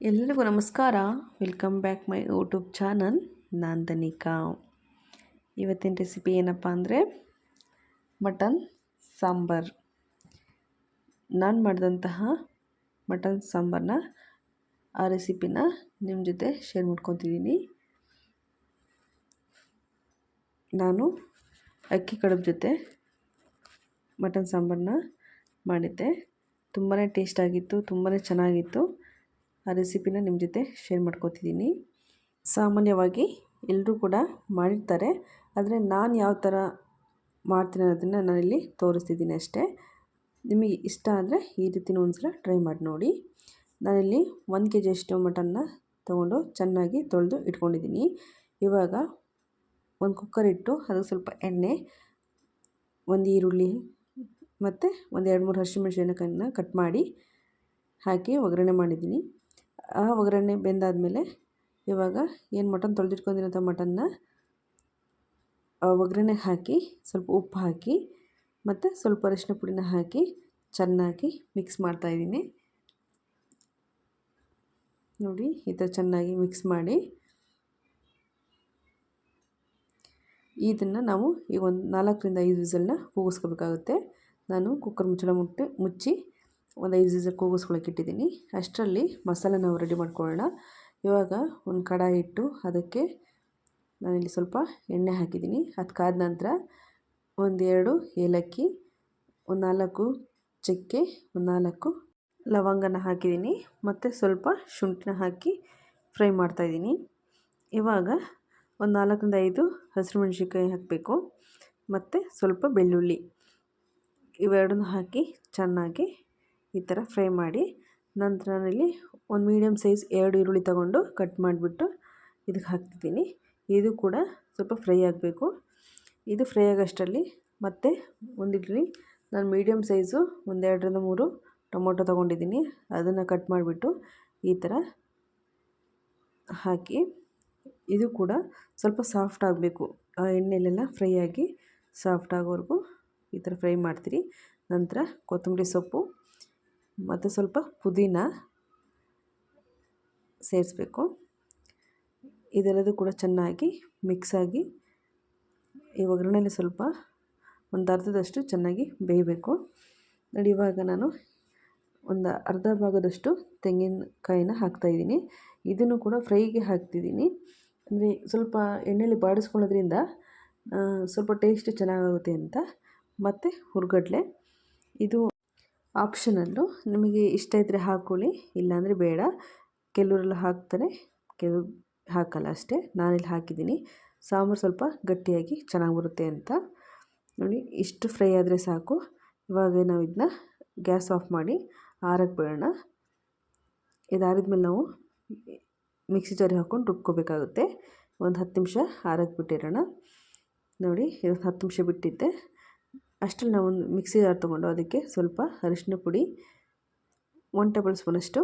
ಎಲ್ಲರಿಗೂ ನಮಸ್ಕಾರ. Welcome back my YouTube channel. ನಾನು ತನಿಕಾ. ಇವತ್ತಿನ ರೆಸಿಪಿ ಏನಪ್ಪ ಅಂದರೆ ಮಟನ್ ಸಾಂಬಾರ್. ನಾನು ಮಾಡಿದಂತಹ ಮಟನ್ ಸಾಂಬಾರನ್ನ ಆ ರೆಸಿಪಿನ ನಿಮ್ಮ ಜೊತೆ ಶೇರ್ ಮಾಡ್ಕೊತಿದ್ದೀನಿ. ನಾನು ಅಕ್ಕಿ ಕಡುಬು ಜೊತೆ ಮಟನ್ ಸಾಂಬಾರನ್ನ ಮಾಡಿದ್ದೆ. ತುಂಬಾ ಟೇಸ್ಟ್ ಆಗಿತ್ತು, ತುಂಬಾ ಚೆನ್ನಾಗಿತ್ತು. ಆ ರೆಸಿಪಿನ ನಿಮ್ಮ ಜೊತೆ ಶೇರ್ ಮಾಡ್ಕೊತಿದ್ದೀನಿ. ಸಾಮಾನ್ಯವಾಗಿ ಎಲ್ಲರೂ ಕೂಡ ಮಾಡಿರ್ತಾರೆ, ಆದರೆ ನಾನು ಯಾವ ಥರ ಮಾಡ್ತೀನಿ ಅನ್ನೋದನ್ನು ನಾನಿಲ್ಲಿ ತೋರಿಸ್ತಿದ್ದೀನಿ ಅಷ್ಟೇ. ನಿಮಗೆ ಇಷ್ಟ ಆದರೆ ಈ ರೀತಿನ ಒಂದ್ಸಲ ಟ್ರೈ ಮಾಡಿ ನೋಡಿ. ನಾನಿಲ್ಲಿ 1 kg ಅಷ್ಟು ಮಟನ್ನ ತೊಗೊಂಡು ಚೆನ್ನಾಗಿ ತೊಳೆದು ಇಟ್ಕೊಂಡಿದ್ದೀನಿ. ಇವಾಗ ಒಂದು ಕುಕ್ಕರ್ ಇಟ್ಟು ಅದಕ್ಕೆ ಸ್ವಲ್ಪ ಎಣ್ಣೆ, ಒಂದು ಈರುಳ್ಳಿ ಮತ್ತು ಒಂದು 2-3 ಹಸಿಮೆಣಸಿನಕಾಯಿನ ಕಟ್ ಮಾಡಿ ಹಾಕಿ ಒಗ್ಗರಣೆ ಮಾಡಿದ್ದೀನಿ. ಆ ಒಗ್ಗರಣೆ ಬೆಂದಾದಮೇಲೆ ಇವಾಗ ಏನು ಮಟನ್ ತೊಳೆದಿಟ್ಕೊಂಡಿರೋಂಥ ಮಟನ್ನ ಒಗ್ಗರಣೆ ಹಾಕಿ ಸ್ವಲ್ಪ ಉಪ್ಪು ಹಾಕಿ ಮತ್ತು ಸ್ವಲ್ಪ ಅರಿಶಿನ ಪುಡಿನ ಹಾಕಿ ಚೆನ್ನಾಗಿ ಮಿಕ್ಸ್ ಮಾಡ್ತಾಯಿದ್ದೀನಿ. ನೋಡಿ, ಈ ಥರ ಚೆನ್ನಾಗಿ ಮಿಕ್ಸ್ ಮಾಡಿ ಇದನ್ನು ನಾವು ಈಗ ಒಂದು 4-5 ವಿಸಲ್ನ ಕೂಗಿಸ್ಕೋಬೇಕಾಗುತ್ತೆ. ನಾನು ಕುಕ್ಕರ್ ಮುಚ್ಚಿ ಒಂದು 5 ವಿಸಲ್ ಕೂಗಿಸ್ಕೊಳ್ಳೋಕೆ ಇಟ್ಟಿದ್ದೀನಿ. ಅಷ್ಟರಲ್ಲಿ ಮಸಾಲೆ ನಾವು ರೆಡಿ ಮಾಡ್ಕೊಳ್ಳೋಣ. ಇವಾಗ ಒಂದು ಕಡಾಯಿ ಇಟ್ಟು ಅದಕ್ಕೆ ನಾನಿಲ್ಲಿ ಸ್ವಲ್ಪ ಎಣ್ಣೆ ಹಾಕಿದ್ದೀನಿ. ಅದು ಕಾದ ನಂತರ 1-2 ಏಲಕ್ಕಿ, ಒಂದು 4 ಚಕ್ಕೆ, ಒಂದು 4 ಲವಂಗನ ಹಾಕಿದ್ದೀನಿ ಮತ್ತು ಸ್ವಲ್ಪ ಶುಂಠಿನ ಹಾಕಿ ಫ್ರೈ ಮಾಡ್ತಾಯಿದ್ದೀನಿ. ಇವಾಗ ಒಂದು 4-5 ಹಸಿರು ಮೆಣಸಿನ್ಕಾಯಿ ಹಾಕಬೇಕು ಮತ್ತು ಸ್ವಲ್ಪ ಬೆಳ್ಳುಳ್ಳಿ, ಇವೆರಡನ್ನೂ ಹಾಕಿ ಚೆನ್ನಾಗಿ ಈ ಥರ ಫ್ರೈ ಮಾಡಿ ನಂತರ ನಾನಿಲ್ಲಿ ಒಂದು ಮೀಡಿಯಮ್ ಸೈಜ್ 2 ಈರುಳ್ಳಿ ತೊಗೊಂಡು ಕಟ್ ಮಾಡಿಬಿಟ್ಟು ಇದಕ್ಕೆ ಹಾಕ್ತಿದ್ದೀನಿ. ಇದು ಕೂಡ ಸ್ವಲ್ಪ ಫ್ರೈ ಆಗಬೇಕು. ಇದು ಫ್ರೈ ಆಗೋಷ್ಟರಲ್ಲಿ ಮತ್ತು ಒಂದಿಲ್ಲಿ ನಾನು ಮೀಡಿಯಮ್ ಸೈಜು ಒಂದು 2-3 ಟೊಮೊಟೊ ತೊಗೊಂಡಿದ್ದೀನಿ. ಅದನ್ನು ಕಟ್ ಮಾಡಿಬಿಟ್ಟು ಈ ಥರ ಹಾಕಿ ಇದು ಕೂಡ ಸ್ವಲ್ಪ ಸಾಫ್ಟ್ ಆಗಬೇಕು. ಆ ಎಣ್ಣೆಲೆಲ್ಲ ಫ್ರೈ ಆಗಿ ಸಾಫ್ಟ್ ಆಗೋವರೆಗೂ ಈ ಥರ ಫ್ರೈ ಮಾಡ್ತೀರಿ. ನಂತರ ಕೊತ್ತಂಬರಿ ಸೊಪ್ಪು ಮತ್ತು ಸ್ವಲ್ಪ ಪುದೀನ ಸೇರಿಸ್ಬೇಕು. ಇದೆಲ್ಲದೂ ಕೂಡ ಚೆನ್ನಾಗಿ ಮಿಕ್ಸ್ ಆಗಿ ಈ ಒಗ್ಗರಣೆಯಲ್ಲಿ ಸ್ವಲ್ಪ ಒಂದು ಅರ್ಧದಷ್ಟು ಚೆನ್ನಾಗಿ ಬೇಯಬೇಕು. ನೋಡಿ, ಇವಾಗ ನಾನು ಒಂದು ಅರ್ಧ ಭಾಗದಷ್ಟು ತೆಂಗಿನಕಾಯಿನ ಹಾಕ್ತಾಯಿದ್ದೀನಿ. ಇದನ್ನು ಕೂಡ ಫ್ರೈಗೆ ಹಾಕ್ತಿದ್ದೀನಿ. ಅಂದರೆ ಸ್ವಲ್ಪ ಎಣ್ಣೆಯಲ್ಲಿ ಬಾಡಿಸ್ಕೊಳ್ಳೋದ್ರಿಂದ ಸ್ವಲ್ಪ ಟೇಸ್ಟ್ ಚೆನ್ನಾಗಾಗುತ್ತೆ ಅಂತ. ಮತ್ತು ಹುರ್ಗಡ್ಲೆ, ಇದು ಆಪ್ಷನಲ್ಲು, ನಿಮಗೆ ಇಷ್ಟ ಇದ್ದರೆ ಹಾಕ್ಕೊಳ್ಳಿ, ಇಲ್ಲಾಂದರೆ ಬೇಡ. ಕೆಲವರೆಲ್ಲ ಹಾಕ್ತಾರೆ, ಕೆಲವರು ಹಾಕಲ್ಲ ಅಷ್ಟೇ. ನಾನಿಲ್ಲಿ ಹಾಕಿದ್ದೀನಿ. ಸಾಂಬಾರು ಸ್ವಲ್ಪ ಗಟ್ಟಿಯಾಗಿ ಚೆನ್ನಾಗಿ ಬರುತ್ತೆ ಅಂತ. ನೋಡಿ, ಇಷ್ಟು ಫ್ರೈ ಆದರೆ ಸಾಕು. ಇವಾಗ ನಾವು ಇದನ್ನ ಗ್ಯಾಸ್ ಆಫ್ ಮಾಡಿ ಆರಕ್ಕೆ ಬಿಡೋಣ. ಇದು ಆರಿದ್ಮೇಲೆ ನಾವು ಮಿಕ್ಸಿ ಜಾರಿಗೆ ಹಾಕ್ಕೊಂಡು ರುಬ್ಕೋಬೇಕಾಗುತ್ತೆ. ಒಂದು 10 ನಿಮಿಷ ಆರಕ್ಕೆ ಬಿಟ್ಟಿರೋಣ. ನೋಡಿ, ಇದು 10 ನಿಮಿಷ ಬಿಟ್ಟಿದ್ದೆ. ಅಷ್ಟರಲ್ಲಿ ನಾವು ಒಂದು ಮಿಕ್ಸಿ ಜಾರ್ ತೊಗೊಂಡು ಅದಕ್ಕೆ ಸ್ವಲ್ಪ ಅರಿಶಿನ ಪುಡಿ, 1 ಟೇಬಲ್ ಸ್ಪೂನಷ್ಟು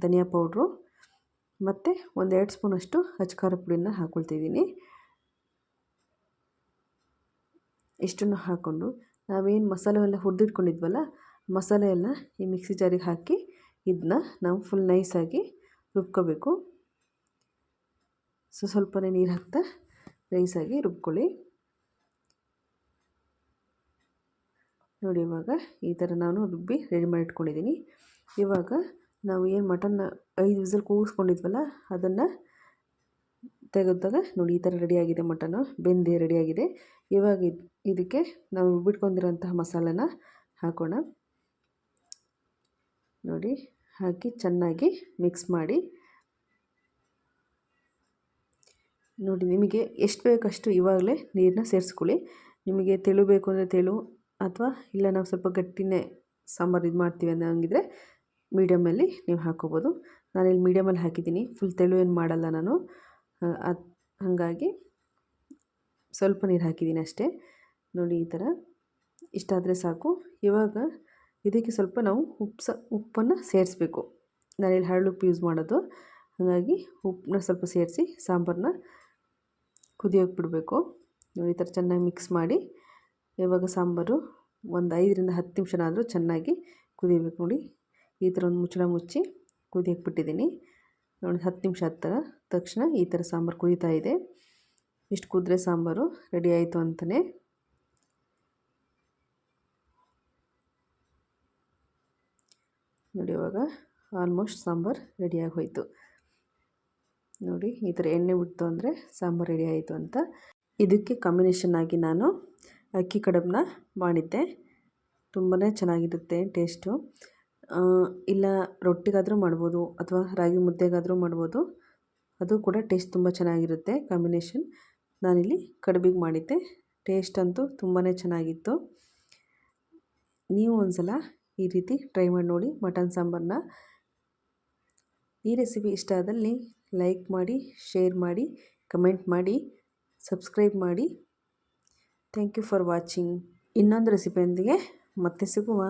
ಧನಿಯಾ ಪೌಡ್ರು ಮತ್ತು ಒಂದು 2 ಸ್ಪೂನಷ್ಟು ಅಚ್ಕಾರ ಪುಡಿನ ಹಾಕ್ಕೊಳ್ತಿದ್ದೀನಿ. ಇಷ್ಟನ್ನು ಹಾಕ್ಕೊಂಡು ನಾವೇನು ಮಸಾಲೆ ಹುರಿದಿಟ್ಕೊಂಡಿದ್ವಲ್ಲ, ಮಸಾಲೆ ಎಲ್ಲ ಈ ಮಿಕ್ಸಿ ಜಾರಿಗೆ ಹಾಕಿ ಇದನ್ನ ನಾವು ಫುಲ್ ನೈಸಾಗಿ ರುಬ್ಕೋಬೇಕು. ಸ್ವಲ್ಪನೇ ನೀರು ಹಾಕ್ತಾ ನೈಸಾಗಿ ರುಬ್ಕೊಳ್ಳಿ. ನೋಡಿ, ಇವಾಗ ಈ ಥರ ನಾನು ರುಬ್ಬಿ ರೆಡಿ ಮಾಡಿ ಇಟ್ಕೊಂಡಿದ್ದೀನಿ. ಇವಾಗ ನಾವು ಏನು ಮಟನ್ನ 5 ವಿಸಲ್ ಕೂಗಿಸ್ಕೊಂಡಿದ್ವಲ್ಲ ಅದನ್ನು ತೆಗೆದಾಗ ನೋಡಿ, ಈ ಥರ ರೆಡಿಯಾಗಿದೆ. ಮಟನ್ನು ಬೆಂದು ರೆಡಿಯಾಗಿದೆ. ಇವಾಗ ಇದಕ್ಕೆ ನಾವು ರುಬ್ಬಿಟ್ಕೊಂಡಿರೋಂತಹ ಮಸಾಲೆನ ಹಾಕೋಣ. ನೋಡಿ, ಹಾಕಿ ಚೆನ್ನಾಗಿ ಮಿಕ್ಸ್ ಮಾಡಿ. ನೋಡಿ, ನಿಮಗೆ ಎಷ್ಟು ಬೇಕಷ್ಟು ಇವಾಗಲೇ ನೀರನ್ನ ಸೇರಿಸ್ಕೊಳ್ಳಿ. ನಿಮಗೆ ತೆಳು ಬೇಕು ಅಂದರೆ ತೆಳು, ಅಥವಾ ಇಲ್ಲ ನಾವು ಸ್ವಲ್ಪ ಗಟ್ಟಿನೇ ಸಾಂಬಾರು ಇದು ಮಾಡ್ತೀವಿ ಅನ್ನೋಂಗಿದ್ರೆ ಮೀಡಿಯಮಲ್ಲಿ ನೀವು ಹಾಕ್ಕೋಬೋದು. ನಾನಿಲ್ಲಿ ಮೀಡಿಯಮಲ್ಲಿ ಹಾಕಿದ್ದೀನಿ. ಫುಲ್ ತೆಳು ಏನು ಮಾಡಲ್ಲ ನಾನು, ಹಾಗಾಗಿ ಸ್ವಲ್ಪ ನೀರು ಹಾಕಿದ್ದೀನಿ ಅಷ್ಟೇ. ನೋಡಿ, ಈ ಥರ ಇಷ್ಟಾದರೆ ಸಾಕು. ಇವಾಗ ಇದಕ್ಕೆ ಸ್ವಲ್ಪ ನಾವು ಉಪ್ಪನ್ನು ಸೇರಿಸ್ಬೇಕು. ನಾನಿಲ್ಲಿ ಹರಳುಪ್ಪು ಯೂಸ್ ಮಾಡೋದು, ಹಾಗಾಗಿ ಉಪ್ಪನ್ನ ಸ್ವಲ್ಪ ಸೇರಿಸಿ ಸಾಂಬಾರನ್ನ ಕುದಿಯೋಕೆ ಬಿಡಬೇಕು. ನೋಡಿ, ಈ ಥರ ಚೆನ್ನಾಗಿ ಮಿಕ್ಸ್ ಮಾಡಿ ಇವಾಗ ಸಾಂಬಾರು ಒಂದು 5-10 ನಿಮಿಷನಾದರೂ ಚೆನ್ನಾಗಿ ಕುದಿಬೇಕು. ನೋಡಿ, ಈ ಥರ ಒಂದು ಮುಚ್ಚಳ ಮುಚ್ಚಿ ಕುದಿಯೋಕೆ ಬಿಟ್ಟಿದ್ದೀನಿ. ನೋಡಿ 10 ನಿಮಿಷ ಆದ ತಕ್ಷಣ ಈ ಥರ ಸಾಂಬಾರು ಕುದೀತಾ ಇದೆ. ಇಷ್ಟು ಕುದ್ರೆ ಸಾಂಬಾರು ರೆಡಿ ಆಯಿತು ಅಂತಲೇ. ನೋಡಿ ಇವಾಗ ಆಲ್ಮೋಸ್ಟ್ ಸಾಂಬಾರು ರೆಡಿಯಾಗಿ ಹೋಯಿತು. ನೋಡಿ ಈ ಥರ ಎಣ್ಣೆ ಬಿಡ್ತು ಅಂದರೆ ಸಾಂಬಾರು ರೆಡಿ ಆಯಿತು ಅಂತ. ಇದಕ್ಕೆ ಕಾಂಬಿನೇಷನ್ ಆಗಿ ನಾನು ಅಕ್ಕಿ ಕಡಬನ್ನ ಮಾಡಿದ್ದೆ. ತುಂಬಾ ಚೆನ್ನಾಗಿರುತ್ತೆ ಟೇಸ್ಟು. ಇಲ್ಲ ರೊಟ್ಟಿಗಾದರೂ ಮಾಡ್ಬೋದು ಅಥವಾ ರಾಗಿ ಮುದ್ದೆಗಾದರೂ ಮಾಡ್ಬೋದು. ಅದು ಕೂಡ ಟೇಸ್ಟ್ ತುಂಬ ಚೆನ್ನಾಗಿರುತ್ತೆ ಕಾಂಬಿನೇಷನ್. ನಾನಿಲ್ಲಿ ಕಡುಬಿಗೆ ಮಾಡಿದ್ದೆ. ಟೇಸ್ಟ್ ಅಂತೂ ತುಂಬಾ ಚೆನ್ನಾಗಿತ್ತು. ನೀವು ಒಂದ್ಸಲ ಈ ರೀತಿ ಟ್ರೈ ಮಾಡಿ ನೋಡಿ ಮಟನ್ ಸಾಂಬಾರನ್ನ. ಈ ರೆಸಿಪಿ ಇಷ್ಟ ಆದಲ್ಲಿ ಲೈಕ್ ಮಾಡಿ, ಶೇರ್ ಮಾಡಿ, ಕಮೆಂಟ್ ಮಾಡಿ, ಸಬ್ಸ್ಕ್ರೈಬ್ ಮಾಡಿ. Thank you for watching. ಇನ್ನೊಂದು ರೆಸಿಪಿಯೊಂದಿಗೆ ಮತ್ತೆ ಸಿಗುವ.